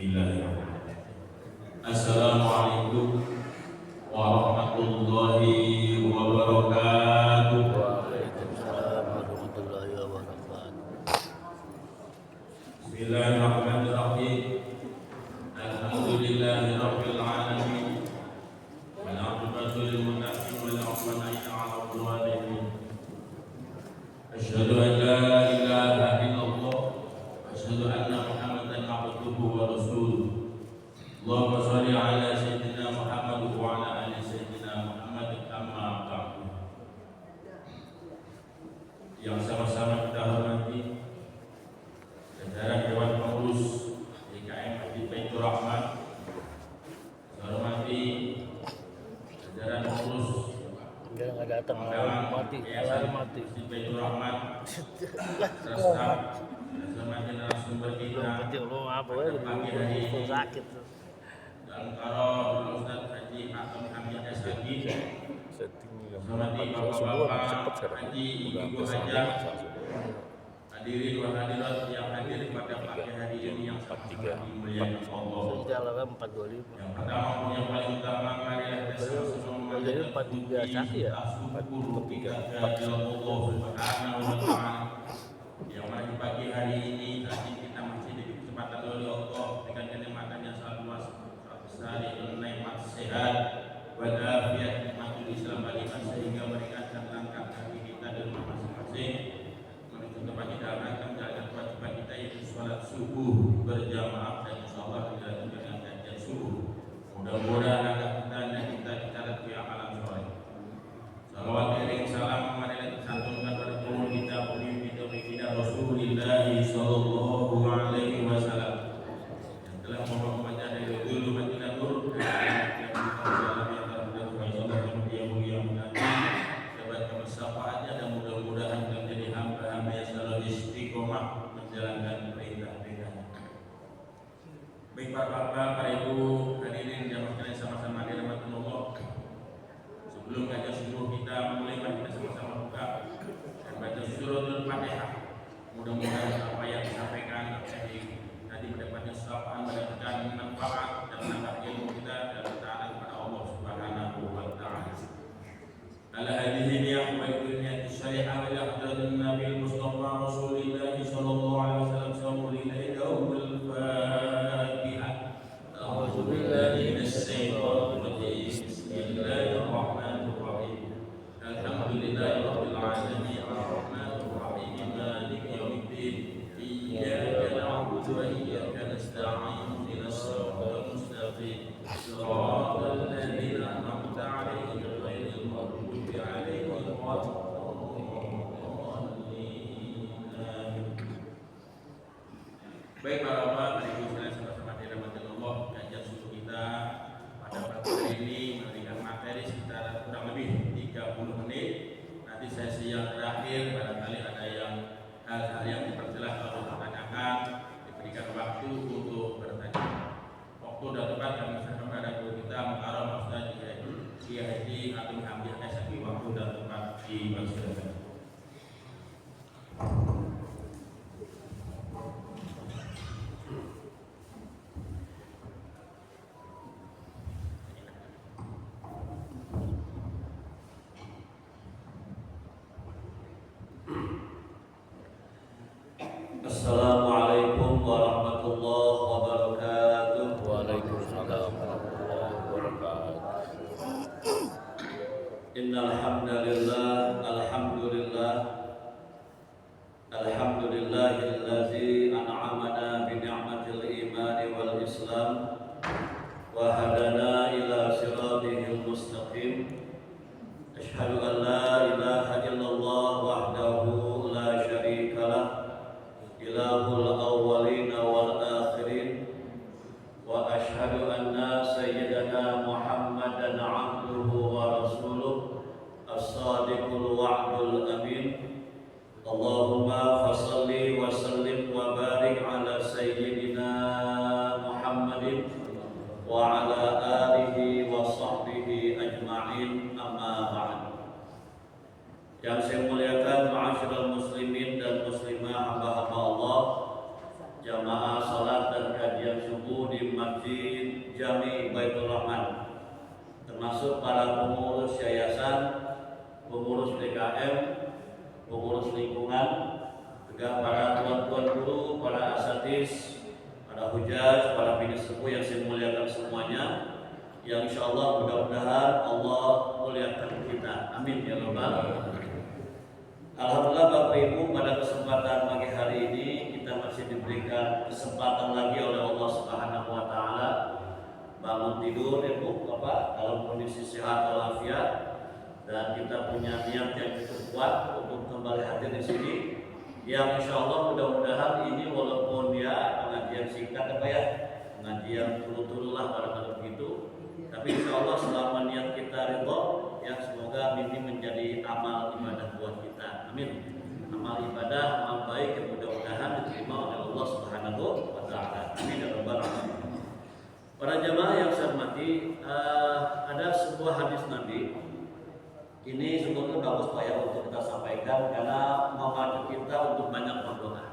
Bismillahirrahmanirrahim. Assalamualaikum warahmatullahi wabarakatuh. Waalaikumsalam warahmatullahi wabarakatuh. Bismillahirrahmanirrahim. Alhamdulillahirabbil alamin. Wal 'aqibatu lil muttaqin wa la 'udwana illa 'alal zalimin. Asyhadu an la ilaha illallah wa asyhadu anna Muhammadan 'abduhu wa rasuluh. Allahumma shalli 'ala sayyidina Muhammad wa 'ala ali sayyidina Muhammad amma ba'du. Yang sama-sama kita hormati jajaran Dewan Pengurus DKM Masjid Baitur Rahman, saya hormati jajaran pengurus Enggak datang mati. Masjid Baitur Rahman, serta bersama narasumber kita pagi hari ini sakit. dan karo Ustaz Haji Atom Hamid Ashagi, hormati bapak-bapak, haji, ibu haja, hadirin wa hadirat yang hadir pada pagi hari ini yang sama-sama dimuliakan Allah. Jalan 425. Yang pertama yang paling utama marilah kita sama-sama Jadi 43 Syaki ya? syukur kepada Allah Subhanahu wa taala. Yang mana di pagi hari ini tadi kita masih diberi kesempatan oleh Allah dengan kenikmatan yang sangat luas, sangat besar, yaitu nikmat sehat, walafiat, nikmatul Islam bagi kita sehingga meringankan langkah kaki kita di rumah masing-masing menuju tempat kita akan menjalankan kewajiban kita yaitu sholat subuh berjamaah dan insyaallah dilanjutkan dengan kajian subuh. Mudah-mudahan agar kita dicatat di amalan soleh. Salawat iring salam marilah disantunkan pada guru kita pemimpin kita Rasulullah sallallahu alaihi wasallam yang telah membaca dari dulu Madinah Nur dan syafaatnya dan mudah-mudahan kita menjadi hamba-hamba yang selalu istiqomah menjalankan perintah-perintahnya. Baik para bapak, para ibu, hadirin yang sekalian sama-sama dirahmati Allah. Sebelum kajian subuh kita mulai, mari kita sama-sama buka dan baca suratul Fatihah. Mudah-mudahan apa yang disampaikan tadi mendapatkan syafaat, mendapatkan manfaat dan menambah ilmu kita dan taat kepada Allah Subhanahu wa taala. Ala hadhihi niyah wa dunyati syari'ah ila hadratin Nabi Mustafa Rasulillah sallallahu alaihi wasallam sawul ilaika wal Fatihah. A'udzu billahi minasy syaithanir rajim. Bismillahirrahmanirrahim. Alhamdulillahirabbil alamin arrahmanir rahim maliki yaumiddin. Iyyaka na'budu wa iyyaka nasta'in. Ihdinas siratal mustaqim. Shiratal ladzina an'amta 'alaihim ghairil maghdubi 'alaihim waladdallin. Baik para bapak, mari kita sama-sama dirahmati Allah. Kajian subuh kita pada pagi hari ini memberikan materi sekitar kurang lebih 30 menit. Nanti sesi yang terakhir barangkali ada yang hal-hal yang diperjelas atau ditanyakan, diberikan waktu untuk bertanya. Waktu dan tempat kami serahkan kepada guru kita Mukarram Ustaz Kiai Haji Atom Hamid Ashagi. Waktu dan tempat dipersilakan. Assalamualaikum warahmatullahi wabarakatuh. Waalaikumsalam warahmatullahi wabarakatuh. Innal hamdalillah, alhamdulillahillazi an'amana bi ni'matil imani wal islam wa hadana ila siratil mustaqim. Asyhadu an la ilaha illallah wahdahu la syarikalah, ilahul awwalin wal akhirin, wa asyhadu anna sayyidana Muhammadan 'abduhu wa rasuluh as-sadiqul wa'dul amin. Allahumma fassalli wa sallim wa barik ala sayyidina Muhammadin wa ala alihi wa sahbihi ajma'in, amma ba'd. Yang saya muliakan ma'asyiral muslimin dan muslimah, hamba-hamba Allah, jamaah salat dan kajian subuh bertumbuh di Masjid Jami Baitur Rahman, termasuk para pengurus yayasan, pengurus DKM, pengurus lingkungan, juga para tuan-tuan guru, para asatidz, para hujaj, para bini sepuh yang saya muliakan semuanya, yang insya Allah mudah-mudahan Allah muliakan kita. Amin ya rabbal alamin. Alhamdulillah Bapak Ibu, pada kesempatan pagi hari ini kita masih diberikan kesempatan lagi oleh Allah Subhanahu wa taala bangun tidur ya Bu, Bapak, dalam kondisi sehat walafiat, dan kita punya niat yang cukup kuat untuk kembali hadir di sini. Yang insya Allah mudah-mudahan ini walaupun ya pengajian singkat apa ya, pengajian turu-turu lah pada begitu, tapi insya Allah selama niat kita ridho, ya semoga ini menjadi amal ibadah buat kita. Amin. Amal ibadah, amal baik yang mudah-mudahan diterima oleh Allah Subhanahu wa taala. Amin ya rabbal alamin. Para jamaah yang saya hormati, ada sebuah hadis Nabi. Ini sebetulnya bagus Pak ya untuk kita sampaikan karena mengajak kita untuk banyak berdoa.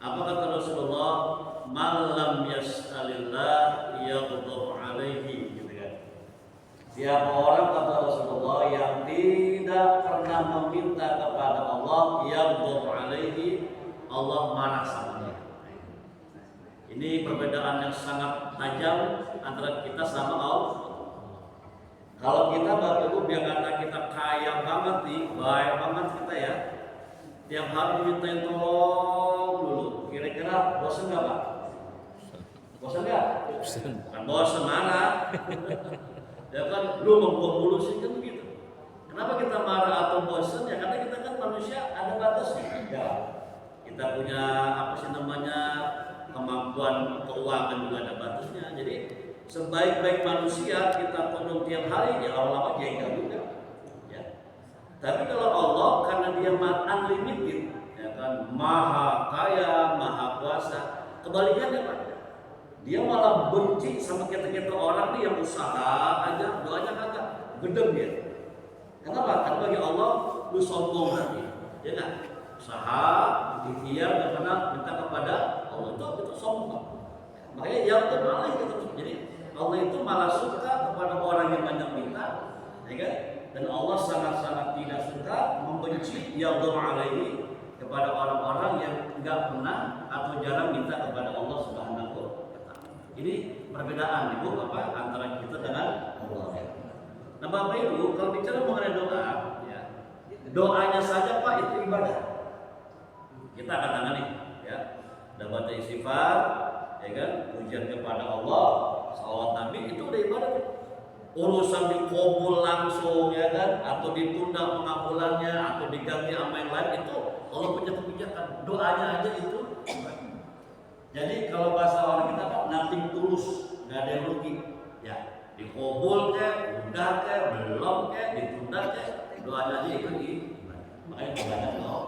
Apa kata Rasulullah? Man lam yas'alillah yaghdab alaihi, gitu kan. Siapa orang, kata Rasulullah, yang tidak pernah meminta kepada Allah, yaghdab alaihi, Allah marah sama dia. Ini perbedaan yang sangat tajam antara kita sama Allah. Kalau kita Bapak Ibu biar kata kita kaya banget nih, baik banget kita ya, tiap hari dimintain tolong dulu, kira-kira bosan nggak Pak? Bosan nggak? Kan bosan marah. Ya kan, lu membuang mulu sih kan begitu. Kenapa kita marah atau bosan? Ya karena kita kan manusia ada batasnya. Ya, kita punya apa sih namanya, kemampuan keuangan juga ada batasnya. Jadi sebaik-baik manusia kita tolong tiap hari, ya lama-lama jengkel juga. Ya. Tapi kalau Allah karena dia unlimited, ya kan, maha kaya, maha kuasa, kebalikannya Pak. Dia malah benci sama kita orang nih yang usaha aja, doanya kagak, gedeng dia. Kenapa? Karena bagi Allah lu sombong nanti, ya kan? Usaha, ikhtiar, karena minta kepada Allah itu sombong. Makanya yang terbalik gitu. Jadi Allah itu malah suka kepada orang yang banyak minta, ya kan? Dan Allah sangat-sangat tidak suka, membenci yaghdab alaihi, kepada orang-orang yang enggak pernah atau jarang minta kepada Allah Subhanahu wa taala. Ini perbedaan Ibu apa antara kita dengan Allah. Nah Bapak Ibu, kalau bicara mengenai doa, ya, doanya saja Pak itu ibadah. Kita akan tangani, ya, dan baca istighfar, ya kan, pujian kepada Allah, salawat Nabi, itu udah ibadah. Urusan dikabul langsung, ya kan, atau ditunda pengabulannya, atau diganti sama yang lain, itu Allah punya kebijakan. Doanya aja itu. Jadi kalau bahasa orang kita kan nothing tulus, nggak ada yang rugi. Ya, dikabul ke, udah ke, belum ke, ditunda ke, doanya aja itu ibadah. Makanya doanya doa.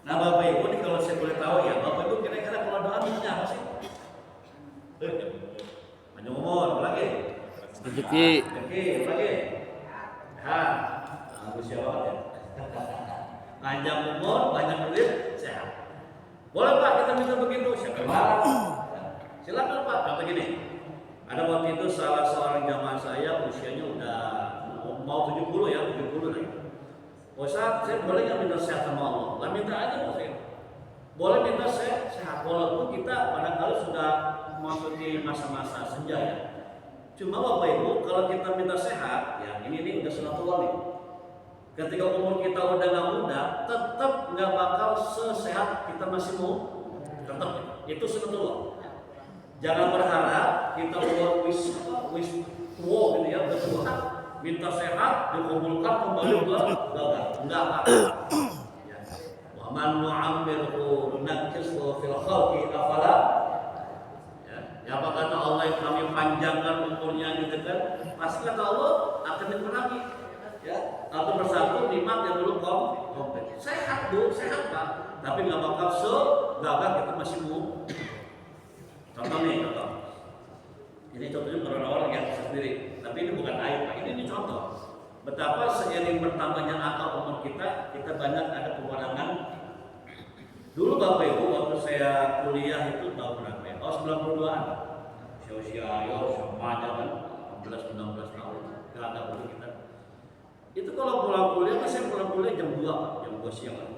Nah Bapak Ibu nih kalau saya boleh tahu ya, Bapak Ibu kira-kira kalau doa minta apa sih? Panjang umur, apa lagi? Rezeki. Rezeki, apa lagi? Sehat. Manusia banget ya. Panjang umur, banyak duit, sehat. Boleh Pak kita minta begitu, siapa marah? Silakan Pak. Kata gini, ada waktu itu salah seorang jamaah saya usianya udah mau 70 ya, 70 nih. Ustaz, saya boleh nggak minta sehat sama Allah? Lah minta aja saya. Boleh minta sehat, walaupun kita barangkali sudah memasuki masa-masa senja ya. Cuma Bapak Ibu, kalau kita minta sehat, ya ini udah sunatullah nih. Ketika umur kita udah nggak muda, tetap nggak bakal sesehat kita masih mau. Tetap itu sunatullah. Jangan berharap kita buat wish tua gitu ya, berdoa minta sehat dikabulkan kembali gagal. Enggak Pak. Ya. Wa man nu'ammirhu nunakkishu fil khalqi afala. Ya apa kata Allah yang kami panjangkan umurnya gitu kan, pasti kata Allah akan dikurangi. Ya, atau bersatu nikmat yang dulu komplit. Sehat Bu, sehat Pak. Tapi nggak bakal segagah kita masih mau. Contoh nih, contoh. Ini contohnya orang-orang yang sendiri. Tapi ini bukan aib Pak. Ini contoh. Betapa seiring bertambahnya akal umur kita banyak ada pengurangan. Dulu Bapak Ibu waktu saya kuliah itu tahun berapa ya? Bapak 92-an. Usia ayo remaja kan 18-19 tahun. Enggak ada untuk kita. Itu kalau pulang kuliah, saya pulang kuliah jam 2 Pak, jam 2 siang kan.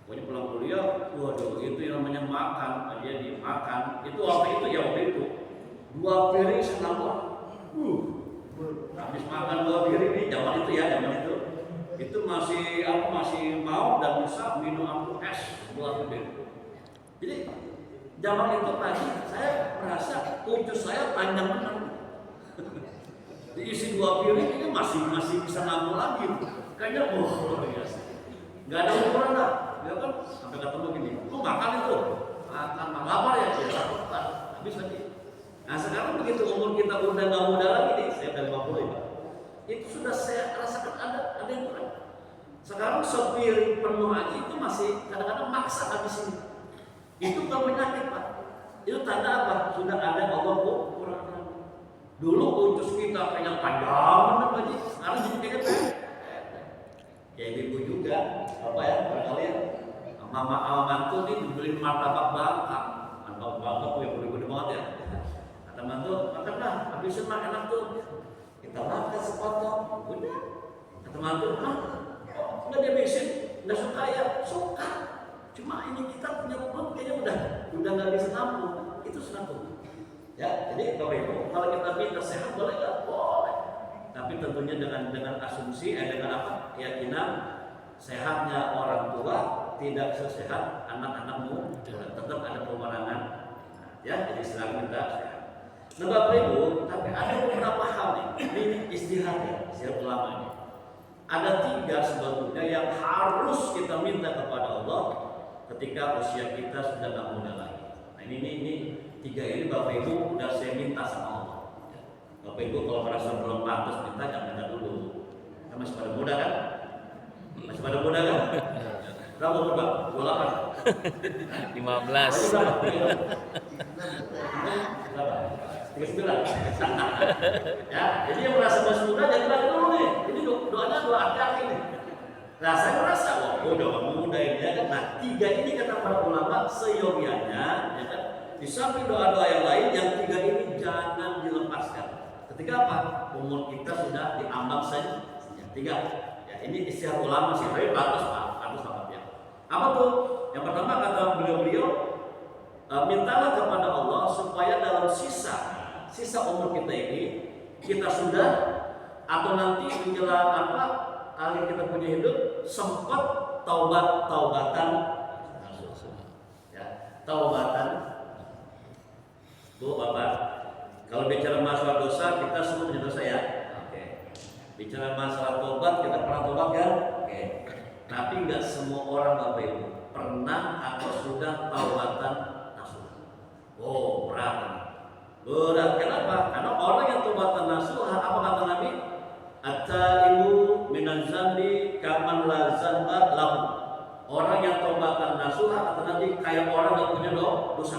Pokoknya pulang kuliah, waduh itu yang namanya makan, aja dimakan. Itu waktu itu 2 piring senambah. Habis makan 2 piring nih zaman itu. Itu masih mau dan bisa minum ampun es 2 piring. Jadi zaman itu pagi saya merasa ucus saya panjang benar. Diisi 2 piring ini masih bisa nambah lagi. Kayaknya luar biasa. Gak ada ukuran lah. Ya kan sampai ketemu gini. Lu makan itu. Makan lapar ya lapar. Habis lagi. Nah sekarang begitu umur kita udah gak muda lagi nih. Saya udah 50 ya. Itu sudah saya rasakan ada yang kurang. Sekarang sepiring penuh aja itu masih kadang-kadang maksa habis ini. Itu bukan penyakit Pak. Itu tanda apa? Sudah ada Allah kurang. Dulu ucus kita kayak panjang bener Pak Ji. Sekarang jadi kayaknya pendek. Ya ibu juga apa ya barangkali ya. Mama mantu nih dibeliin martabak bangka. Martabak bangka tuh yang gede-gede banget ya. Kata mantu, makan lah, habisin mah enak tuh. Kita makan sepotong, udah. Kata mantu, nggak dihabisin, nggak suka ya, suka. Cuma ini kita punya perut kayaknya udah nggak bisa nampung. Itu sunnah. Ya, jadi Bapak Ibu, kalau kita minta sehat boleh nggak? Boleh. Tapi tentunya dengan asumsi, dengan apa? Keyakinan sehatnya orang tua tidak sesehat anak-anakmu, tetap ada pemenangan. Ya, jadi silakan minta sehat. Nah Bapak Ibu, tapi ada beberapa hal nih, ini istihad ulama ini. Ada 3 sebetulnya yang harus kita minta kepada Allah ketika usia kita sudah tak muda lagi. Nah ini 3 ini Bapak Ibu udah saya minta sama Allah. Bapak Ibu kalau merasa belum pantas minta, jangan minta dulu. Kan masih pada muda kan? Masih pada muda kan? Berapa umur Pak? 28? 15. Berapa? 39? Ya, jadi yang merasa masih muda jangan bilang dulu nih. Ini doanya doa hati-hati nih. Nah saya merasa, wah udah muda ini ya kan. Nah 3 ini kata para ulama seyogianya ya kan. Di samping doa-doa yang lain, yang 3 ini jangan dilepaskan. Ketika apa? Umur kita sudah diambang saja. 3. Ya ini istilah ulama sih, tapi bagus banget ya. Apa tuh? Yang pertama kata beliau, mintalah kepada Allah supaya dalam sisa umur kita ini kita sudah atau nanti menjelang akhir kita punya hidup sempat taubatan ya, taubatan. Bu Bapak, kalau bicara masalah dosa kita semua punya dosa ya. Oke. Bicara masalah tobat kita pernah tobat kan? Oke. Tapi nggak semua orang Bapak Ibu pernah atau sudah taubatan nasuh. Oh berat. Kenapa? Karena orang yang taubatan nasuh apa kata Nabi? At-taibu minan zambi kaman la zamba lahu. Orang yang taubatan nasuh kata Nabi kayak orang yang punya dosa.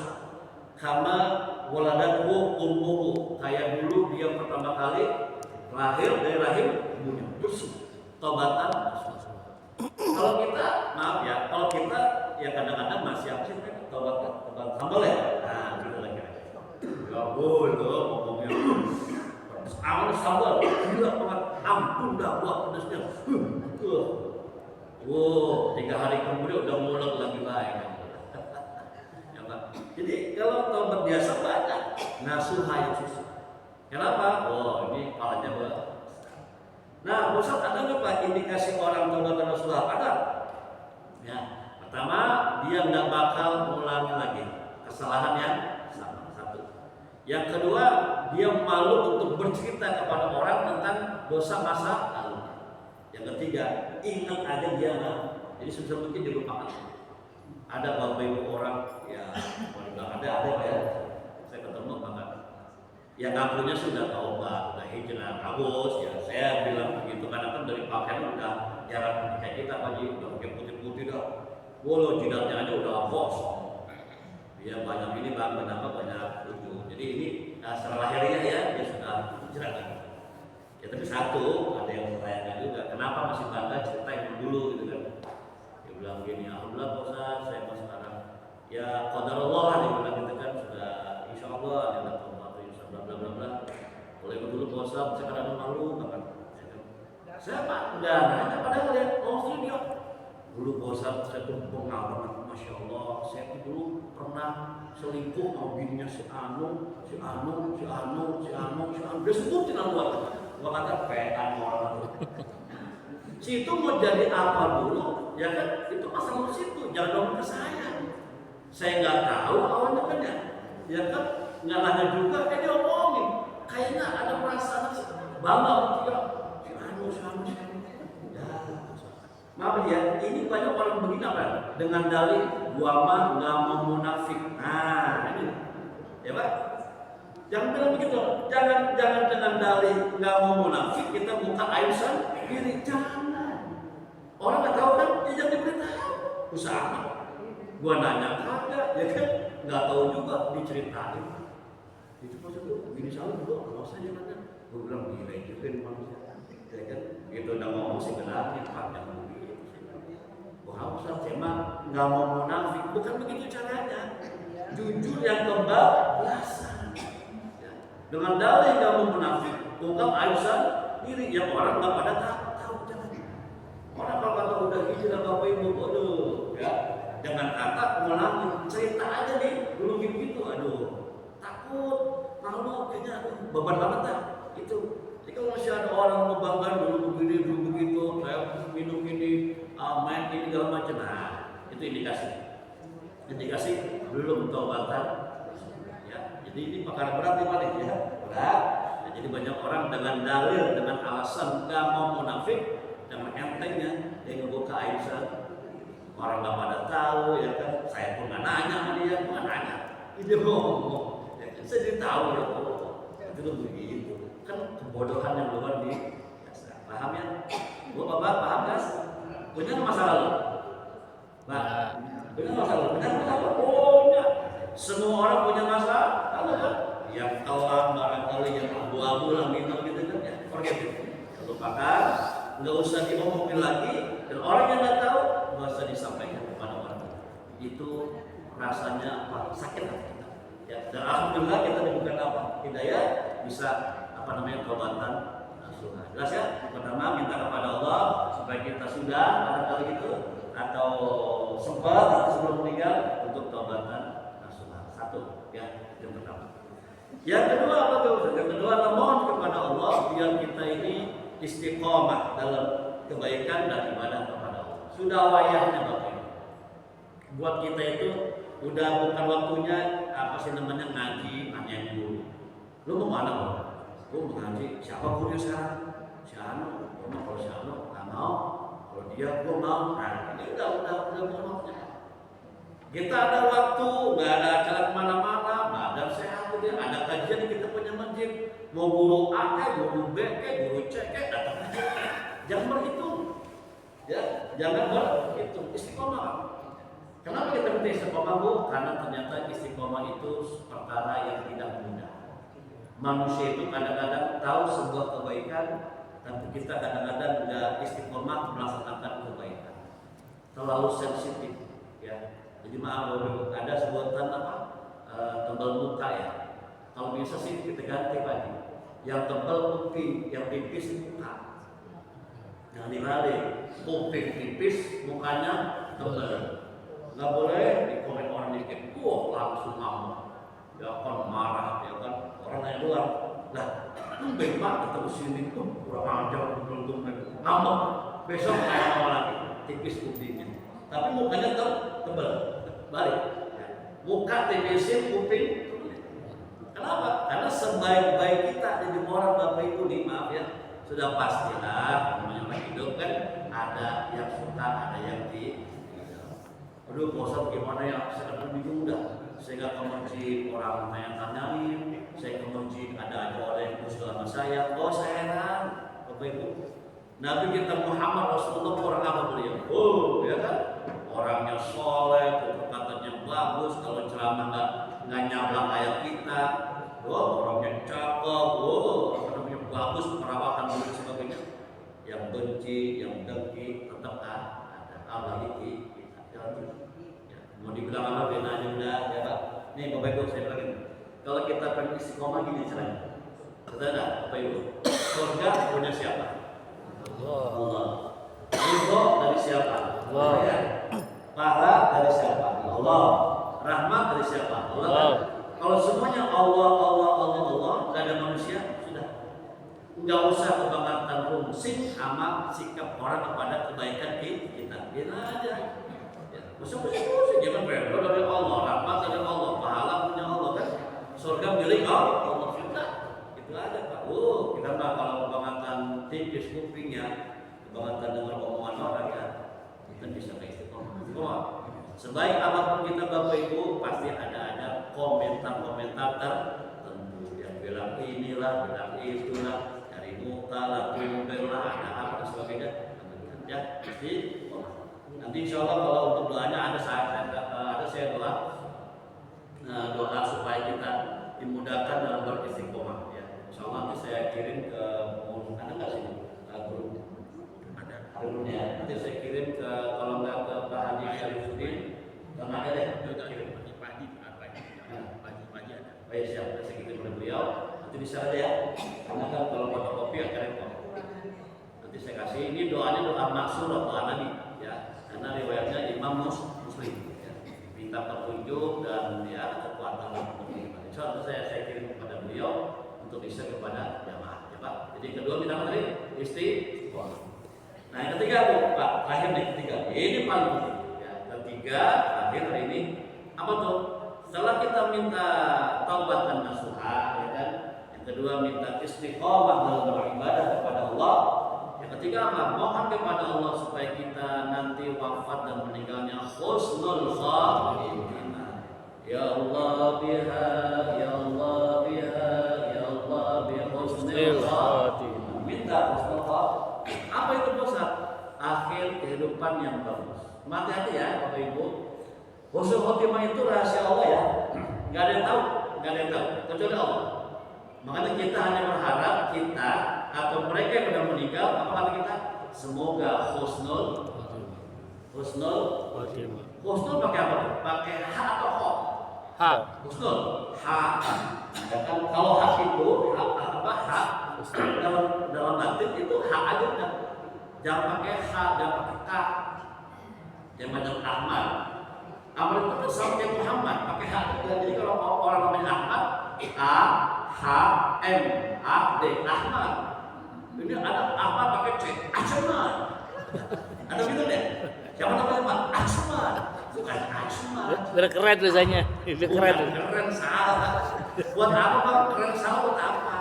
Kama waladatu ummuhu, kayak dulu dia pertama kali lahir dari rahim ibunya, bersih taubatan nasuh. Kalau kita maaf ya, kalau kita ya kadang-kadang masih apa sih taubat sambal ya. Nah gitu lagi. Ya boleh tuh ngomongnya awal sambal gila banget, ampun dah buat pedasnya. Wow, 3 hari kemudian udah mulek lagi baik. Jadi kalau taubat biasa banyak nasuha yang susah. Kenapa? Oh ini palanya berat. Nah, Ustaz ada nggak Pak indikasi orang taubat nasuha? Ada. Ya, pertama dia nggak bakal mengulangi lagi kesalahan yang sama. 1. Yang kedua dia malu untuk bercerita kepada orang tentang dosa masa lalu. Yang ketiga ingat aja dia nggak. Jadi sebisa mungkin dilupakan. Ada Bapak Ibu orang ya, ada ya. Saya ketemu banget. Yang ngakunya sudah taubat, udah hijrah, kabus ya. Saya bilang begitu karena kan dari pakaian udah jarang kayak kita Pak Ji, udah pakai putih-putih dah. Walau jidatnya aja udah bos. Dia banyak ini Bang, kenapa banyak lucu. Jadi ini setelah lahirnya ya dia sudah hijrah kan. Ya tapi satu ada yang bertanya juga, kenapa masih bangga cerita yang dulu gitu kan? Dia bilang gini, alhamdulillah Pak Ustaz, saya mau sekarang ya qadarullah lah dia bilang gitu kan, Ustaz, saya kadang malu kapan. Saya Pak enggak nanya padahal ya, studio. Dulu Pak Ustaz, saya tuh pengalaman, Masya Allah, saya tuh dulu pernah selingkuh sama bininya si Anu, dia sebutin aku. Gua kata pean orang itu. Si itu mau jadi apa dulu, ya kan? Itu masalah situ, jangan ngomong ke saya. Saya nggak tahu awalnya kan ya kan? Nggak nanya juga, dia omongin. Kayaknya ada perasaan bangga dia. Si Anu. Ya, maaf ya, ini banyak orang begini apa? Dengan dalih gua mah nggak mau munafik. Nah, ini, ya Pak. Jangan bilang begitu. Jangan dengan dalih nggak mau munafik kita buka aib sendiri. Jangan. Orang nggak tahu kan, ya jangan diberitahu. Usaha. Gua nanya kagak, ya kan? Nggak tahu juga diceritain. Itu maksudnya begini salah juga, kalau saya nanya, gue bilang gila juga nih manusia, ya kan? Gitu udah ngomong sih benarnya, Pak, jangan begitu. Wah, Ustaz, emang nggak mau munafik, bukan begitu caranya. Jujur yang kebablasan. Ya. Dengan dalih nggak mau munafik, ungkap aib sendiri, yang orang nggak pada tahu jangan. Orang kalau kata udah hijrah bapak ibu, aduh, ya, jangan kata ngulangi, cerita aja nih, dulu gitu, aduh. Takut, malu, kayaknya beban banget dah itu. Jadi kalau masih ada orang membanggakan dulu begini, dulu begitu, saya minum ini, main ini segala macam, nah itu indikasi belum taubatan. Ya, jadi ini perkara berat nih paling ya, berat. Ya, jadi banyak orang dengan dalil, dengan alasan nggak mau munafik, dengan entengnya dia ngebuka aib orang nggak pada tahu, ya kan? Saya pun nggak nanya sama dia, nggak nanya, dia ngomong. Saya tahu ya, itu begitu. Kan kebodohan yang luar biasa. Paham ya? Bu Bapak paham guys? Punya masa lalu? Nah, punya masa lalu. Punya. Semua orang punya masa lalu kan? Yang kelam barangkali yang abu-abu lah minum gitu kan ya. Forget it. Lupakan, nggak usah diomongin lagi. Dan orang yang nggak tahu nggak usah disampaikan kepada orang. Itu rasanya apa? Sakit hati. Ya, dan alhamdulillah kita diberikan apa? Hidayah bisa taubatan nasuha. Jelas ya? Pertama minta kepada Allah supaya kita sudah barangkali gitu atau sempat sebelum meninggal untuk taubatan nasuha. Satu, ya, yang pertama. Yang kedua apa tuh? Yang kedua adalah mohon kepada Allah biar kita ini istiqomah dalam kebaikan dan ibadah kepada Allah. Sudah wayahnya Bapak. Buat kita itu udah bukan waktunya ngaji nanya guru. Lu mau mana Bang? Gua mau ngaji. Siapa gurunya sekarang? Si Anu. Kalau si Anu nggak mau. Kalau dia gua mau. Nah, ini udah waktunya. Kita ada waktu, nggak ada acara kemana-mana, badan sehat dia. Ada kajian kita punya masjid. Mau guru A, guru B, guru C, datang aja. Jangan berhitung. Ya, jangan berhitung. Istiqomah. Kenapa kita minta istiqomah Bu? Karena ternyata istiqomah itu perkara yang tidak mudah. Manusia itu kadang-kadang tahu sebuah kebaikan, tapi kita kadang-kadang tidak istiqomah melaksanakan kebaikan. Terlalu sensitif, ya. Jadi maaf Bu, ada sebutan apa? Tebal muka ya. Kalau bisa sih kita ganti lagi. Yang tebal kuping, yang tipis muka. Jangan dibalik. Kuping tipis, mukanya tebal. Nggak boleh dikomen orang dikit, langsung ngamuk, ya kan marah, ya kan orang lain luar. Nah, tumben Pak ketemu sini tuh kurang ajar, belum ngamuk. Besok kayak apa lagi, tipis kupingnya. Tapi mukanya tebal, balik. Muka tipis, kuping. Kenapa? Karena sebaik-baik kita jadi orang Bapak Ibu nih, maaf ya, sudah pastilah namanya orang hidup kan ada yang suka, ada yang tidak. Aduh, bosan gimana ya? Saya kan bingung dah. Saya nggak ke masjid, orang tanya-tanyain. Saya ke masjid, ada orang yang khusus sama saya. Oh, saya heran, Bapak Ibu. Nabi kita Muhammad Rasulullah orang apa beliau? Oh, ya kan? Orangnya soleh, perkataannya bagus. Kalau ceramah nggak nyablak kayak kita. Oh, orangnya cakep. Oh, apa namanya bagus, perawakan dan sebagainya. Yang benci, yang dengki, tetap ada. Allah ini. Ya, mau dibilang apa beda aja udah ya Pak. Nih Bapak Ibu saya bilang, kalau kita pengen istiqomah gini caranya. Kata Bapak Ibu, surga punya siapa? Allah. Allah. Ridho dari siapa? Allah. Ya. Pahala dari siapa? Allah. Rahmat dari siapa? Allah. Allah. Kalau semuanya Allah, nggak ada manusia, sudah. Nggak usah kebangatan fungsi sama sikap orang kepada kebaikan kita. Biar aja. Ya. Usah jangan berdoa dari Allah, rahmat dari Allah, pahala punya Allah kan. Surga milik Allah. Sudah. Itu aja Pak. Kita mah kalau kebangatan tipis kupingnya, kebangatan dengar omongan orang ya, kita bisa kayak istiqomah. Sebaik apapun kita Bapak Ibu pasti ada komentar-komentar tertentu yang bilang inilah, bilang itulah, dari muka lah, lah, ada apa dan sebagainya. Ya, jadi nanti insya Allah kalau untuk doanya ada saya doa doa supaya kita dimudahkan dalam beristiqomah. Ya, insya Allah nanti saya kirim ke ada nggak sih grup? Grupnya nanti saya kirim ke kalau nggak ke Pak Haji Syarifuddin, karena ada deh. Pagi ada. Oh ya siap, saya kirim ke beliau. Nanti bisa ada ya. Karena kan kalau fotokopi akan repot. Nanti saya kasih ini doanya doa maksur atau doa nabi ya. Karena riwayatnya Imam Muslim. Ya. Minta petunjuk dan ya kekuatan untuk beriman. Insya Allah saya kirim kepada beliau untuk bisa kepada jamaah. Ya Pak. Jadi kedua minta apa tadi? Istiqomah. Nah yang ketiga Bu, Pak, terakhir nih ketiga. Ini paling penting. Ya, ketiga terakhir hari ini apa tuh? Setelah kita minta taubat dan nasuha, ya kan? Yang kedua minta istiqomah dalam beribadah kepada Allah. Yang ketiga apa? Mohon kepada Allah supaya kita nanti wafat dan meninggalnya husnul khatimah. Ya Allah biha, ya Allah biha, ya Allah bi husnul khatimah. Minta husnul khatimah. Apa itu Ustaz? Akhir kehidupan yang bagus. Hati-hati ya Bapak Ibu. Husnul khotimah itu rahasia Allah ya. Nggak ada yang tahu, kecuali Allah. Makanya kita hanya berharap kita atau mereka yang sudah meninggal, apa kata kita? Semoga husnul pakai apa? Pakai ha atau ho? Ha. Husnul, ha. Ya kan kalau hak itu hak dalam batin itu hak aja udah. Jangan pakai ha, jangan pakai ka. Jangan banyak Ahmad. Ahmad itu kan sama kayak Muhammad, pakai ha. Jadi kalau orang namanya Ahmad, A, H, M, A, D, Ahmad. Ini ada Ahmad pakai C, Ahmad. Ada gitu deh. Siapa namanya Pak? Ahmad. Bukan Ahmad. Biar keren tulisannya. Biar keren. Keren salah. Buat apa Pak? Keren salah buat apa?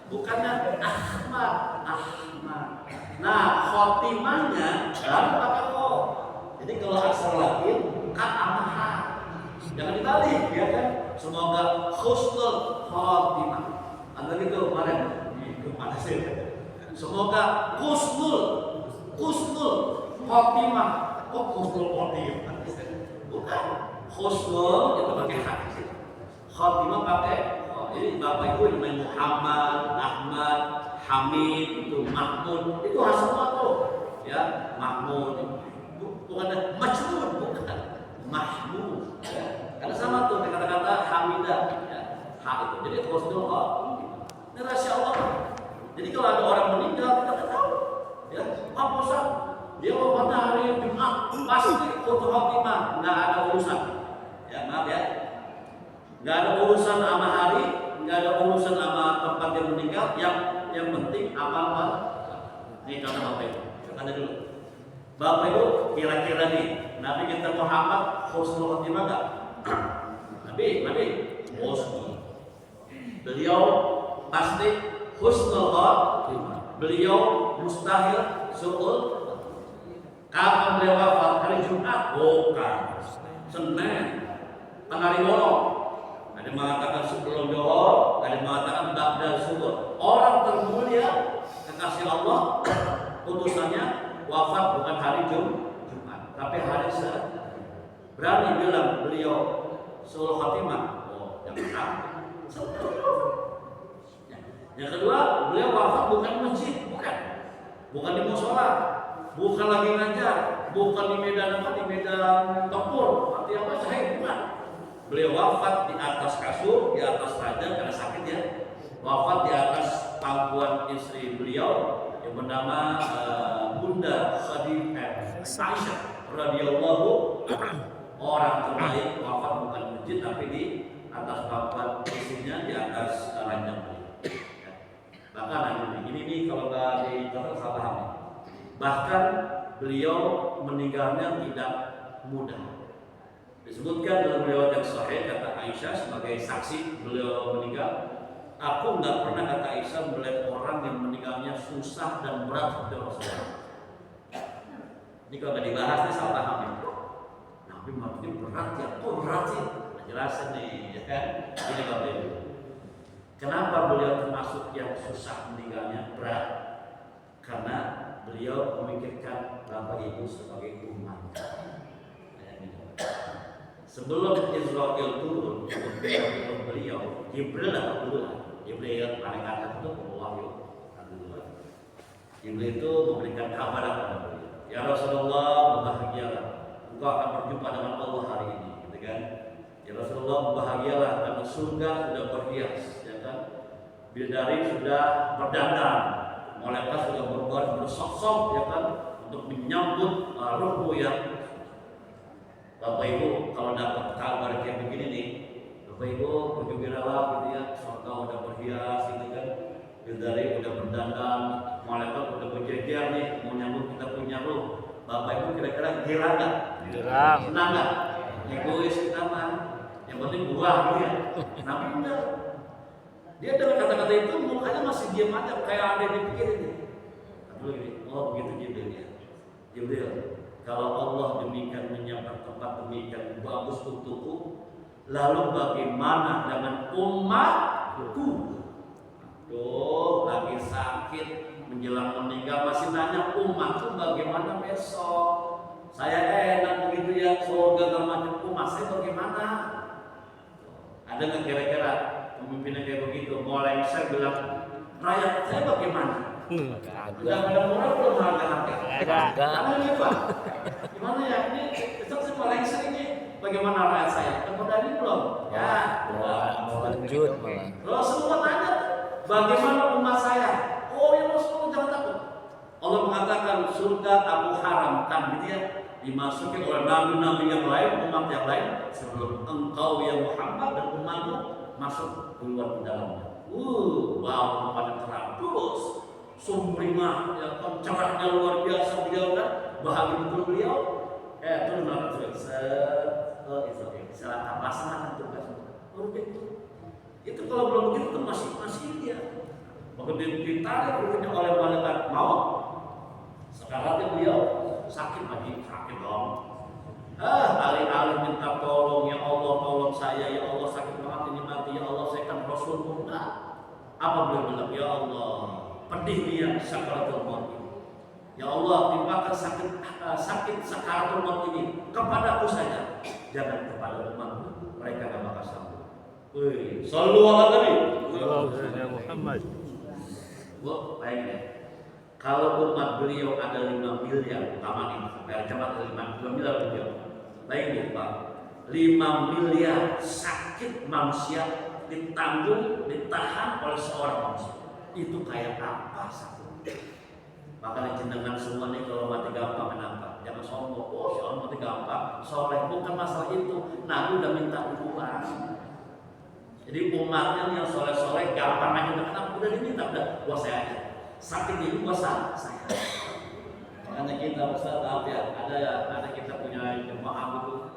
Bukannya Ahmad. Nah, khotimahnya baru pakai kho. Jadi kalau aksara Latin kan sama ha. Jangan dibalik, ya kan? Semoga husnul khotimah. Ada gitu kemarin. Mana sih? Semoga husnul khotimah. Kok husnul khotimah? Bukan. Husnul itu pakai ha. Khotimah pakai. Jadi Bapak Ibu namanya Muhammad, Ahmad, Hamid, itu Mahmud, itu semua tuh, ya Mahmud, bukan Majnun, bukan Mahmud, ya. Karena sama tuh kata-kata Hamidah, ya, ha itu. Jadi husnul khotimah. Ini rahasia Allah. Jadi kalau ada orang meninggal kita tidak tahu, ya. Apa Ustaz? Dia wafatnya hari Jumat, pasti husnul khotimah, nggak ada urusan, ya maaf ya. Nggak ada urusan sama hari, nggak ada urusan sama tempat yang meninggal. Yang penting amal. Ini contoh Bapak Ibu. Contohnya dulu. Bapak Ibu kira-kira nih Nabi kita Muhammad husnul khotimah nggak? Nabi husnul. Beliau pasti husnul khotimah. Beliau mustahil su'ul. Kapan beliau wafat? Hari Jumat? Bukan. Senin. Tengah hari bolong. Ada yang mengatakan sebelum dohor, ada yang mengatakan ba'da subuh. Orang termulia kekasih Allah, putusannya wafat bukan hari Jumat, tapi hari Senin. Berani bilang beliau sul khatimah. Oh, jangan sampai. Yang kedua, beliau wafat bukan di masjid, bukan di musola, bukan lagi ngajar, bukan di medan tempur, arti apa syahid, bukan. Beliau wafat di atas kasur, di atas ranjang karena sakit ya. wafat di atas pangkuan istri beliau yang bernama Bunda Aisyah radhiyallahu orang terbaik, wafat bukan di masjid tapi di atas pangkuan istrinya, di atas ranjang beliau. Bahkan ini kalau nggak dicatat salah paham. Bahkan beliau meninggalnya tidak mudah. Disebutkan dalam riwayat yang sahih, kata Aisyah sebagai saksi beliau meninggal, aku nggak pernah, kata Aisyah, melihat orang yang meninggalnya susah dan berat seperti Rasulullah. Ini kalau nggak dibahas nih salah paham ya. Nabi maksudnya berat ya, kok berat sih? Nah, jelasin nih, ya kan? Ini kalau itu. Kenapa beliau termasuk yang susah meninggalnya, berat? Karena beliau memikirkan bapak ibu sebagai umat. Sebelum Israel turun untuk beliau, Jibril datang dulu lah. Jibril malaikat itu wahyu. Jibril itu memberikan kabar kepada beliau. Ya Rasulullah, berbahagialah. Engkau akan berjumpa dengan Allah hari ini, gitu kan? Ya Rasulullah, berbahagialah karena surga sudah berhias, ya kan? Bidadari sudah berdandan, malaikat sudah bersosok, ya kan? Untuk menyambut ruhmu yang Bapak Ibu kalau dapat kabar kayak begini nih, Bapak Ibu bergembiralah gitu ya, surga udah berhias gitu kan, bidadari udah berdandan, malaikat udah berjejer nih, mau nyambut kita punya ruh. Bapak Ibu kira-kira girang nggak? Girang. Senang nggak? Egois kita mah, yang penting buah gitu ya. Nabi enggak. Dia dengan kata-kata itu mukanya masih diam aja, kayak ada yang dipikirin nih. Dulu ini, oh begitu Jibril ya. Jibril, kalau Allah demikian menyiapkan tempat demikian bagus untukku, lalu bagaimana dengan umatku? Tuh lagi sakit menjelang meninggal masih nanya umatku bagaimana besok? Saya enak begitu ya, surga dan macam umat saya bagaimana? Ada nggak kira-kira pemimpinnya kayak begitu? Mulai saya bilang rakyat saya bagaimana? Udah ada orang belum harga-harga? Ada nih Pak. Gimana ya ini? Besok saya mulai ini bagaimana rakyat saya? Kemudian ini belum? Ya. Mau lanjut malah. Rasulullah tanya, bagaimana umat saya? Oh ya Rasulullah, jangan takut. Allah mengatakan surga aku haramkan gitu ya, dimasuki oleh nabi-nabi yang lain, umat yang lain sebelum engkau ya Muhammad dan umatmu masuk duluan ke dalamnya. Wow, namanya terang terus, sumringah, ya kan, cerahnya luar biasa beliau kan, bahagia betul beliau. Itu dimana terus? Salah laksanakan tugas. Itu kalau belum begitu masih dia. Begitu ditarik ruhnya oleh malaikat maut, sekarang beliau sakit lagi, sakit dong. Alih-alih minta tolong, ya Allah tolong saya, ya Allah sakit banget ini mati, ya Allah saya kan Rasulullah. Nah, apa beliau bilang? Ya Allah, pedih dia sakaratul maut ini. Ya Allah, timpakan sakit sakaratul maut ini kepadaku saja, jangan kepada umatku, mereka gak bakal sanggup. Wih, sallu ala Nabi Muhammad. Bu, baiknya. Kalau umat beliau ada 5 miliar, utama nih, biar cepat 5 miliar beliau. Baik Pak, 5 miliar sakit manusia ditanggung, ditahan oleh seorang manusia. Itu kayak apa sakit? Makanya jenengan semua nih kalau mati gampang kenapa? Jangan sombong. Oh, si orang mati gampang, soleh, bukan masalah itu. Nabi udah minta ukuran. Jadi umatnya yang soleh-soleh gampang aja udah kenapa? Udah diminta, udah wah saya aja. Sakit ini puasa saya. Karena kita Ustaz ya, ada kita punya jemaah itu,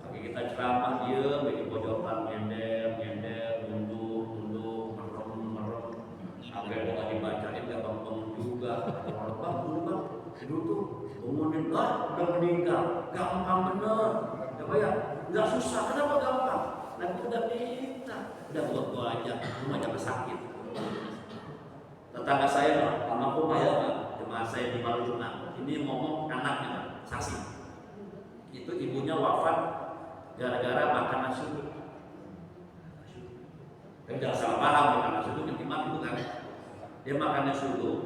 bagi kita ceramah dia bagi pojokan nyender, nunduk, merem. Sampai doa dibacain gak bangun juga. Bang, tidur tuh, bangunin lah, udah meninggal, gampang bener. Coba ya, nggak susah, kenapa gampang? Nah itu udah minta, udah buat aja, cuma jangan sakit. Tetangga saya mama rumah ya, jemaah saya di Maluku, ini ngomong anaknya, saksi. Itu ibunya wafat gara-gara makan nasi uduk. Tapi jangan salah paham, makan nasi uduk yang gimana bukan? Dia makan nasi uduk,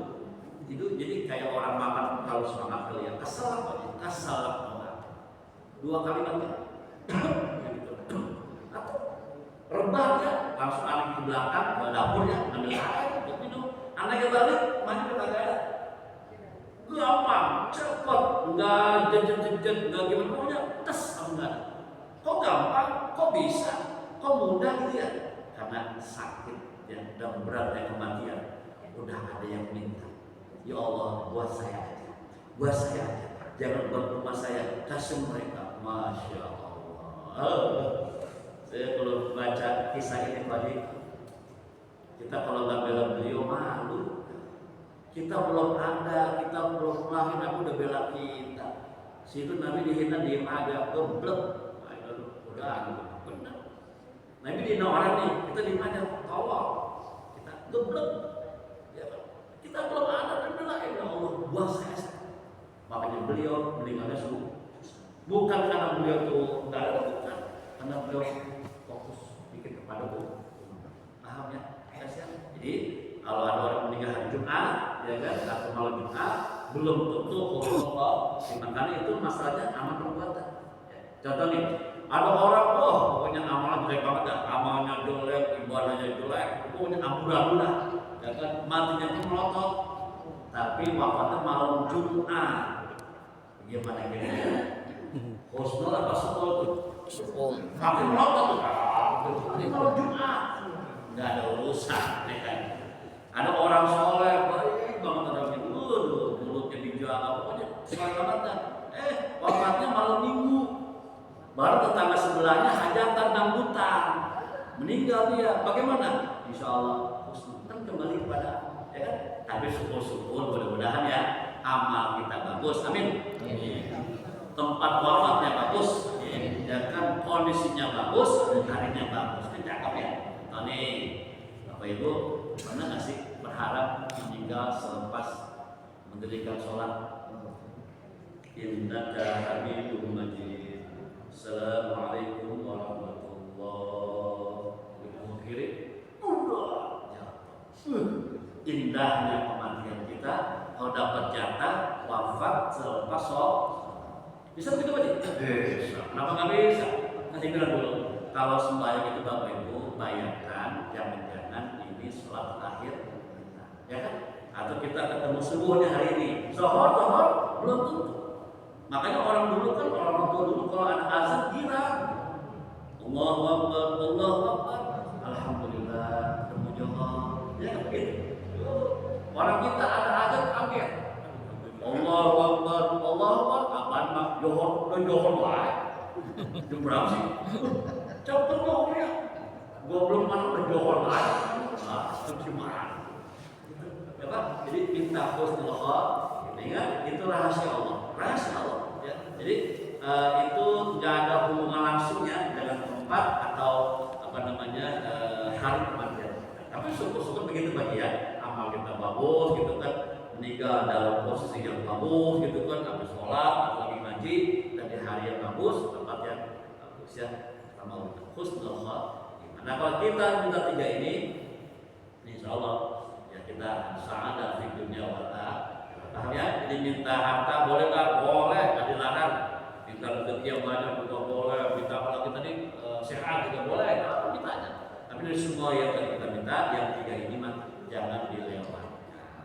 itu jadi kayak orang makan kalau semangat kali ya, kesal apa? 2 kali makan. Rebah ya, langsung anak ke belakang ke dapurnya ambil air untuk minum. Anaknya balik, mana kita ada? Gampang, cepat, nggak jejet, nggak gimana pokoknya, tes enggak. Kok gampang, kok bisa, kok mudah gitu ya? Karena sakit ya, dan beratnya kematian. Udah ada yang minta, ya Allah buat saya aja, buat saya aja. Jangan buat rumah saya, kasih mereka. Masya Allah. Saya kalau baca kisah ini tadi, kita kalau nggak bela beliau malu. Kita belum ada, kita belum lahir, aku udah bela kita. Situ Nabi dihina diem aja, geblek. Udah, benar. Nabi dihina orang nih, kita diem aja, tolong. Kita geblek. Ya, kita belum ada dan belain ya Allah, buat saya. Makanya beliau meninggalnya subuh. Bukan karena beliau tuh nggak ada, bukan. Karena beliau fokus pikir kepada Allah. Paham ya? Jadi kalau ada orang meninggal hari Jumat, ya kan, atau malam Jumat, belum tentu Allah. Makanya itu masalahnya amal perbuatan. Ya. Contoh nih, ada orang, pokoknya amalnya jelek banget, ya. Amalnya jelek, ibadahnya jelek, pokoknya amburadul, ya kan, matinya pun melotot, tapi wafatnya malam Jumat. Gimana kira-kira? Husnul apa sukul tuh? Sukul. Makin melotot tuh. Ini malam Jumat, nggak ada urusan, ya kan? Ada orang soleh, baik banget orangnya, mulutnya dijaga, pokoknya soleh banget kan. Wafatnya malam Minggu, baru tetangga sebelahnya hajatan dangdutan, meninggal dia, bagaimana? Insya Allah, kan kembali kepada, ya kan? Tapi syukur-syukur, mudah-mudahan ya, amal kita bagus, amin. Tempat wafatnya bagus, ya kan, kondisinya bagus, harinya bagus, kan cakep ya. Tony, Bapak Ibu, pernah nggak sih berharap meninggal selepas mendirikan sholat? Innaka Habibul Majid. Assalamualaikum warahmatullahi wabarakatuh. Indahnya kematian kita, kalau dapat jatah wafat selepas sholat. Bisa begitu Pak? Bisa. Kenapa nggak bisa? Nanti bilang dulu. Kalau sembahyang itu Bapak Ibu bayangkan jangan-jangan ini sholat akhir, ya kan? Atau kita ketemu subuhnya hari ini, zohor belum tentu. Makanya orang dulu kan, orang tua dulu kalau ada azan girang, Allahu Akbar, Allahu Akbar, Alhamdulillah, ketemu johor, ya kan begitu. Orang kita ada azan kaget, Allahu Akbar, Allahu Akbar, apaan mak johor lah, jam berapa sih? Cepet dong ya, gue belum masuk berjohor lagi, gimana? Ya Pak, jadi minta husnul khotimah, ingat itu rahasia Allah, ya. Jadi itu nggak ada hubungan langsungnya dengan tempat atau apa namanya hari kematian. Tapi syukur-syukur begitu bagian, amal kita bagus gitu kan, meninggal dalam posisi yang bagus gitu kan, habis sholat atau lagi ngaji dan di hari yang bagus, tempat yang bagus ya. Husnul khotimah. Nah kalau kita minta tiga ini, insya Allah ya kita sa'adah di dunia wal akhirah. Ya, jadi minta harta boleh nggak? Boleh, nggak dilarang. Minta rezeki yang banyak juga boleh. Minta kalau kita nih sehat juga boleh. Apa mintanya? Tapi dari semua yang tadi kita minta, yang tiga ini mah jangan dilewatkan.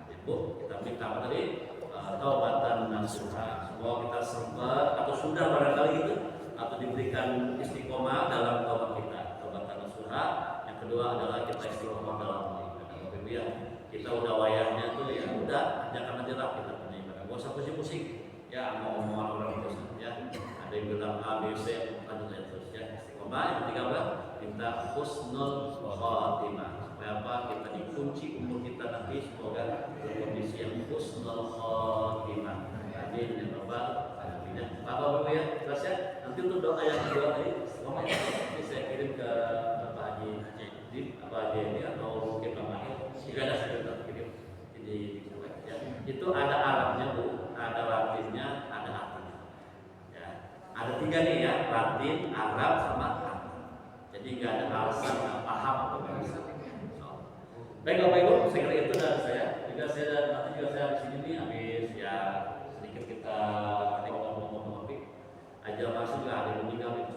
Ibu, kita minta apa tadi? Taubatan nasuha. Semoga kita sempat atau sudah barangkali gitu, atau diberikan istiqomah dalam taubat kita, taubat nasuha. Yang kedua adalah kita istiqomah dalam ibadah. Ya, kita udah wayahnya tuh ya udah, jangan aja lah kita punya ibadah. Gak usah pusing-pusing. Ya mau omongan orang terus ya. Ada yang bilang A, B, C, lanjut aja terus ya. Istiqomah. Yang ketiga apa? Minta husnul khotimah. Supaya apa? Kita dikunci umur kita nanti semoga berkondisi yang husnul khotimah. Amin ya Bapak. Bapak ya, jelas ya. Nanti untuk doa yang kedua tadi, ini saya kirim ke Bapak Haji di Bapak Haji ini atau mungkin Bapak Haji. Jika ada saya kirim di ya. Itu ada Arabnya Bu, ada Latinnya, ada artinya. Ya. Ada tiga nih ya, Latin, Arab, sama Arab. Jadi nggak ada alasan nggak paham atau nggak bisa. Baik Bapak Ibu, saya kira itu dari saya. Juga saya nanti juga saya di sini nih habis ya sedikit kita aja masuk nggak ada yang meninggal itu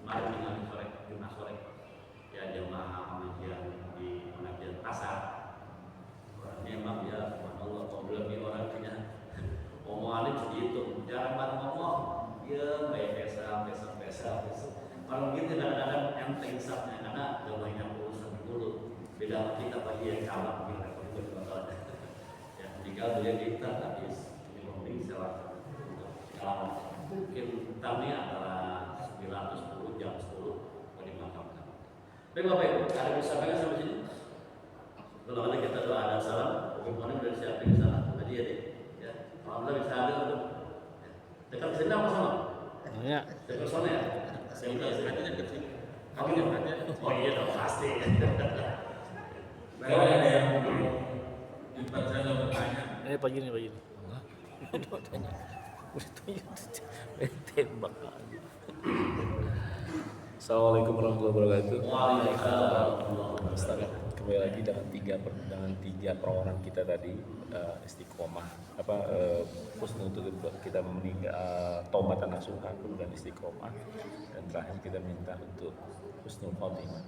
kemarin meninggal sore Jumat sore dia pesa. Kalau gitu kadang-kadang enteng hisapnya karena gak banyak urusan dulu. Beda sama kita pagi yang calak gitu repot ya tinggal dia kita habis ini mending silakan kalau mungkin tahunnya antara 910 jam 10 mau dimakamkan. Baik Bapak Ibu, ada yang disampaikan sampai sini? Kalau ada kita doa ada salam, bagaimana udah siapin salam tadi ya deh. Ya, alhamdulillah bisa ada untuk dekat sini apa sama? Ya. Dekat sana ya. Saya udah hatinya dekat sini. Oh iya dong pasti. Baik, ada yang dibaca atau bertanya? Pagi ini. Tembak. Assalamualaikum warahmatullahi wabarakatuh. Waalaikumsalam. Ustaz, kembali lagi dengan tiga permohonan kita tadi, istiqomah, husnul untuk kita meninggal, taubatan nasuha dan istiqomah, dan terakhir kita minta untuk husnul khotimah.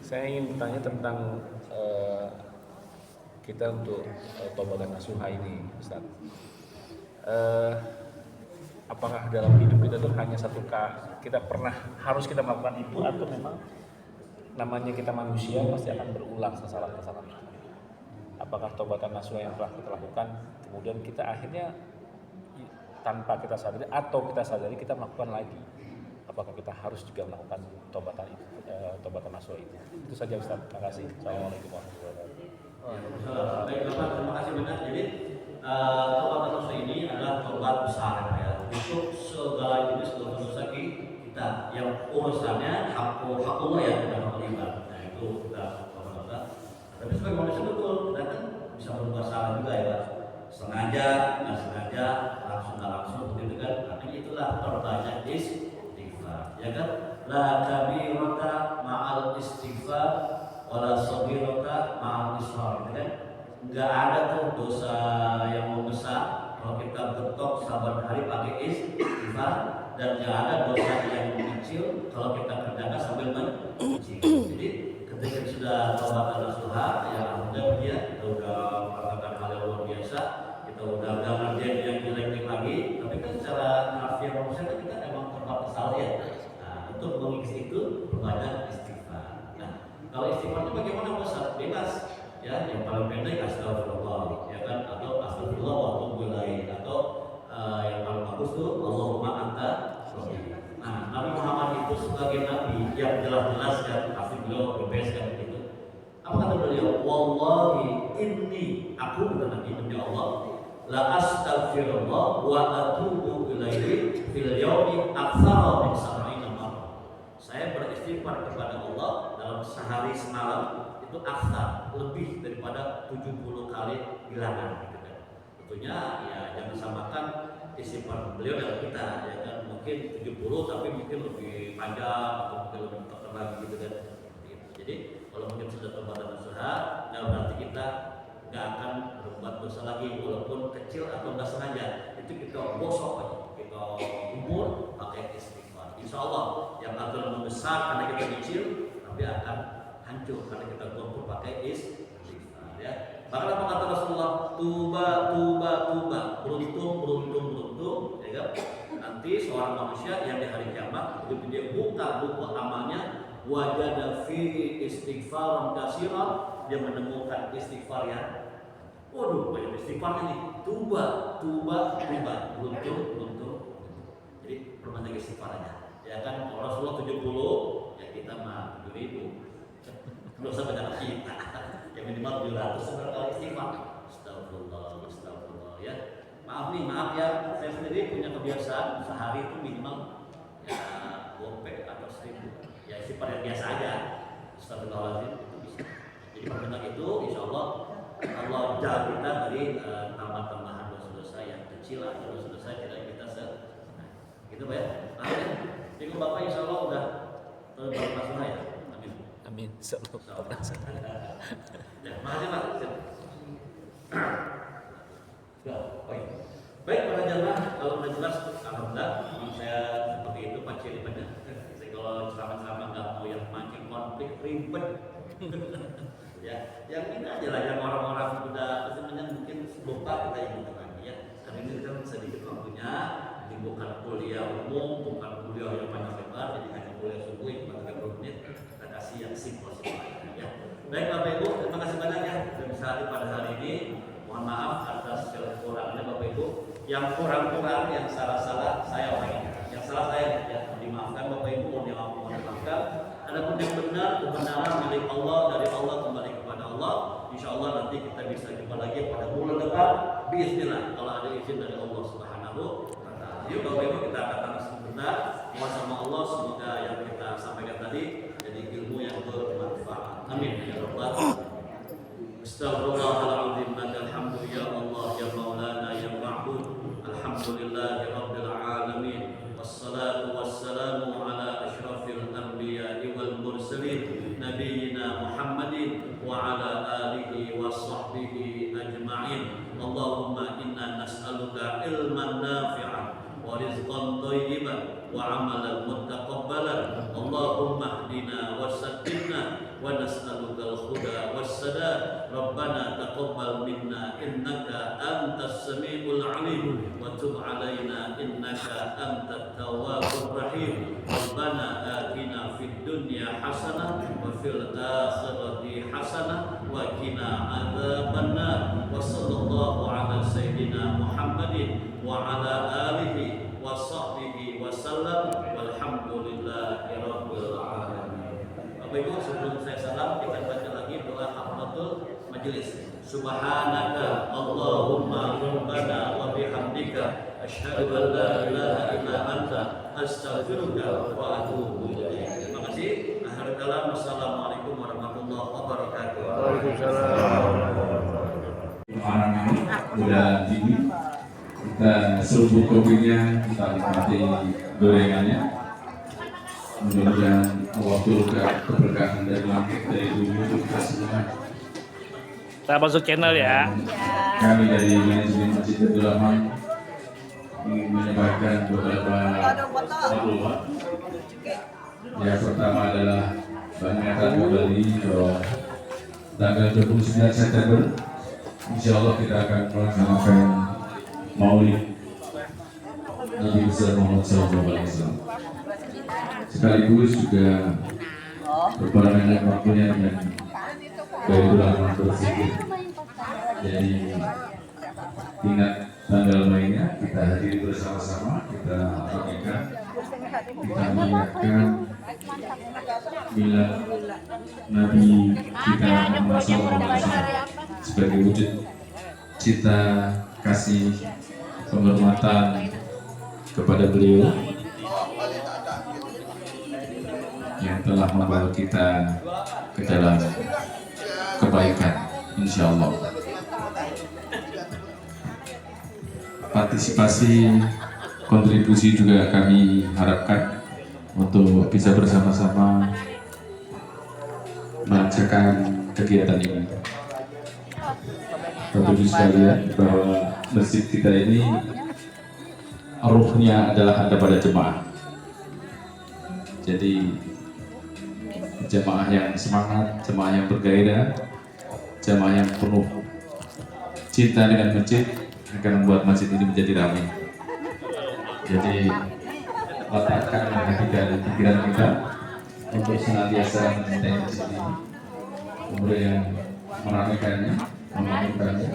Saya ingin bertanya tentang kita untuk taubatan nasuha ini, Ustaz. Apakah dalam hidup kita tuh hanya satu kita harus kita melakukan itu, atau memang namanya kita manusia pasti akan berulang kesalahan-kesalahan? Apakah taubatan nasuha yang telah kita lakukan kemudian kita akhirnya tanpa kita sadari atau kita sadari kita melakukan lagi? Apakah kita harus juga melakukan taubatan nasuha itu? Itu saja Ustaz. Terima kasih. Assalamualaikum warahmatullahi wabarakatuh. Baik Bapak, terima kasih banyak. Jadi taubatan nasuha ini adalah taubat besar ya. Untuk segala jenis dosa-dosa kita yang urusannya hakullah ya bukan hak ibad. Nah itu kita taubatan. Tapi sebagai manusia betul kita kan bisa berbuat salah juga ya Pak. Sengaja, nggak sengaja, langsung begitu kan. Artinya itulah perbanyak istighfar. Ya kan? La kabirata ma'al istighfar wala sabirata ma'al israr. Gitu kan? Nggak ada tuh dosa yang membesar kalau kita betok sabar hari pakai istighfar, dan nggak ada dosa yang kecil kalau kita kerjakan sambil mencicil. Jadi ketika sudah taubatan nasuha, ya alhamdulillah dia kita udah melakukan hal yang luar biasa, kita udah ngerjain yang jelek lagi, tapi kan secara nafsiah manusia kan kita emang terbatas salah ya. Nah untuk mengisi itu perbanyak istighfar. Nah kalau istighfarnya bagaimana Ustaz? Bebas. Ya, yang paling pendek astagfirullah, ya kan, atau astagfirullah wa atubu ilaih, atau yang paling bagus tuh Allahumma anta rabbi. Nah, Nabi Muhammad itu sebagai nabi yang jelas-jelas kan pasti beliau bebas kan begitu. Apa kata beliau? Wallahi inni, aku bukan nabi demi Allah, la astagfirullah wa atubu ilaihi fil yaumi aktsara min sab'ina marrah. Saya beristighfar kepada Allah dalam sehari semalam itu aksar lebih daripada 70 kali bilangan gitu kan. Tentunya ya jangan samakan istighfar beliau dengan kita ya kan, mungkin 70 tapi mungkin lebih panjang atau mungkin lebih terkenal lagi gitu kan. Jadi kalau mungkin sudah taubatan nasuha, nah berarti kita nggak akan berbuat dosa lagi walaupun kecil atau nggak sengaja. Itu kita bosok aja, kita umur pakai istighfar. Insya Allah yang aturan membesar karena kita kecil tapi akan hancur karena kita kumpul pakai istighfar ya. Maka apa kata Rasulullah? Tuba, beruntung ya kan? Nanti seorang manusia yang di hari kiamat begitu dia buka buku amalnya, wajada fi istighfaran katsiran, dia menemukan istighfar ya. Waduh, banyak istighfarnya nih. Tuba, beruntung. Jadi perbanyak istighfarnya. Ya kan, kalau Rasulullah 70, ya kita mah 7.000. Dosa benar kita, yang minimal 700 kali istighfar. Astagfirullah ya. Maaf ya, saya sendiri punya kebiasaan sehari itu minimal ya 2 atau 1.000. Ya istighfar yang biasa aja. Astagfirullahaladzim itu bisa. Jadi perbanyak itu, insya Allah jaga kita dari tambah-tambahan dosa-dosa yang kecil atau dosa-dosa kita gitu Pak ya. Jadi Bapak insya Allah udah berpasrah ya. Amin. Ya, makasih Pak. Ya, baik para jamaah, kalau sudah jelas, alhamdulillah. Memang saya seperti itu Pak Ciri pada. Saya kalau ceramah-ceramah nggak mau yang mancing konflik ribet. Ya, yang ini aja lah yang orang-orang sudah sebenarnya mungkin lupa kita ingatkan lagi ya. Karena ini kan sedikit waktunya, jadi bukan kuliah umum, bukan kuliah yang panjang lebar, jadi hanya kuliah subuh cuma 30 menit. Kita kasih yang simpel ya. Baik Bapak Ibu, terima kasih banyak ya sudah bisa hadir pada hari ini. Mohon maaf atas kekurangannya Bapak Ibu. Yang kurang-kurang, yang salah-salah saya orangnya. Yang salah saya ya, dimaafkan Bapak Ibu, mohon dimaafkan. Adapun yang benar, kebenaran milik Allah, dari Allah kembali kepada Allah. Insya Allah nanti kita bisa jumpa lagi pada bulan depan. Bismillah, kalau ada izin dari Allah Subhanahu wa Ta'ala. Yuk Bapak Ibu, kita katakan sebentar. Mohon sama Allah, semoga yang kita sampaikan tadi jadi ilmu yang bermanfaat. Amin ya Rabbal alamin. Astaghfirullahaladzim. Alhamdulillah ya Allah ya Maulana ya Ma'bud. Alhamdulillahi Rabbil alamin. Wassalatu wassalamu ala ashrafil anbiya'i wal mursalin Nabiyyina Muhammadin wa ala alihi wa sahbihi ajma'in. Allahumma inna nas'aluka ilman nafi'an wa rizqan thayyiban wa amalan muttaqabbalan. Allahumma hdina wa saddidna wa nas'aluka al-huda was-sadad. Rabbana taqabbal minna innaka antas samiul alim wa tub alaina innaka antat tawwabur rahim. Rabbana atina fid dunya hasanah wa fil akhirati hasanah wa qina adzabannar. Wa sallallahu ala sayyidina Muhammadin wa ala alihi wa sahbihi wa sallam walhamdulillahi rabbil alamin. Bapak Ibu, sebelum saya salam, kita baca lagi doa kafaratul majelis. Subhanaka Allahumma rabbana wa bihamdika asyhadu an la ilaha illa anta astaghfiruka wa atubu ilaik. Terima kasih. Akhirul kalam. Wassalamualaikum warahmatullahi wabarakatuh. Makanan udah dingin, kita seruput kopinya, kita nikmati gorengannya. Mudah-mudahan Allah turunkan keberkahan dari langit, dari bumi untuk kita semua. Kita masuk channel ya. Kami dari manajemen Masjid Abdul Rahman ingin menyampaikan beberapa maklumat. Yang pertama adalah mengingatkan kembali bahwa tanggal 29 September insya Allah kita akan melaksanakan Maulid Nabi besar Muhammad SAW. Sekaligus juga berbarengan dengan waktunya dengan Baitul Rahman berzikir. Jadi ingat tanggal mainnya, kita hadiri bersama-sama, kita mengingatkan milad Nabi kita Muhammad SAW sebagai wujud cinta, kasih, penghormatan kepada beliau yang telah membawa kita ke dalam kebaikan, insya Allah. Partisipasi, kontribusi juga kami harapkan untuk bisa bersama-sama melancarkan kegiatan ini. Bapak Ibu sekalian, bahwa masjid kita ini ruhnya adalah ada pada jemaah. Jadi jemaah yang semangat, jemaah yang bergairah, jemaah yang penuh cinta dengan masjid akan membuat masjid ini menjadi ramai. Jadi letakkan hati dan pikiran kita untuk senantiasa mencintai masjid ini, kemudian meramaikannya, memakmurkannya.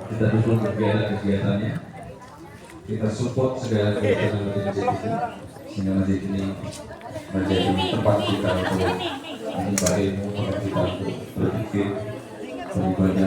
Kita dukung kegiatan-kegiatannya, kita support segala kegiatan masjid ini, sehingga masjid ini menjadi tempat kita untuk menyembah ilmu, tempat kita untuk berpikir, beribadah